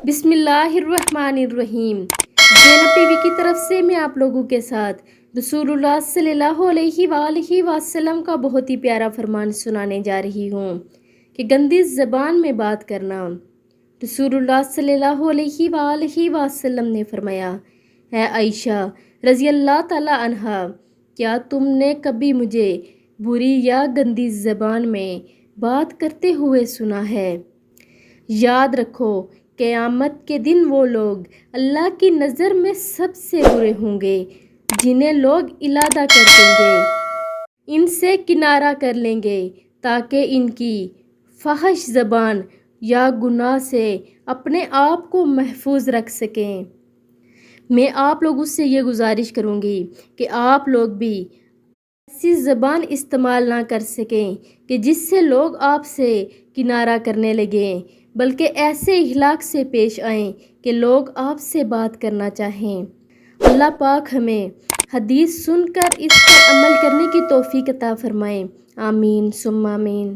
بسم اللہ الرحمن الرحیم۔ زینب ٹی وی کی طرف سے میں آپ لوگوں کے ساتھ رسول اللہ صلی اللہ علیہ وآلہ وسلم کا بہت ہی پیارا فرمان سنانے جا رہی ہوں کہ گندی زبان میں بات کرنا۔ رسول اللہ صلی اللہ علیہ وآلہ وسلم نے فرمایا، اے عائشہ رضی اللہ تعالی عنہا، کیا تم نے کبھی مجھے بری یا گندی زبان میں بات کرتے ہوئے سنا ہے؟ یاد رکھو، قیامت کے دن وہ لوگ اللہ کی نظر میں سب سے برے ہوں گے جنہیں لوگ علادہ کر دیں گے، ان سے کنارہ کر لیں گے تاکہ ان کی فحش زبان یا گناہ سے اپنے آپ کو محفوظ رکھ سکیں۔ میں آپ لوگوں سے یہ گزارش کروں گی کہ آپ لوگ بھی ایسی زبان استعمال نہ کر سکیں کہ جس سے لوگ آپ سے کنارہ کرنے لگیں، بلکہ ایسے اخلاق سے پیش آئیں کہ لوگ آپ سے بات کرنا چاہیں۔ اللہ پاک ہمیں حدیث سن کر اس پر عمل کرنے کی توفیق عطا فرمائے، آمین ثم آمین۔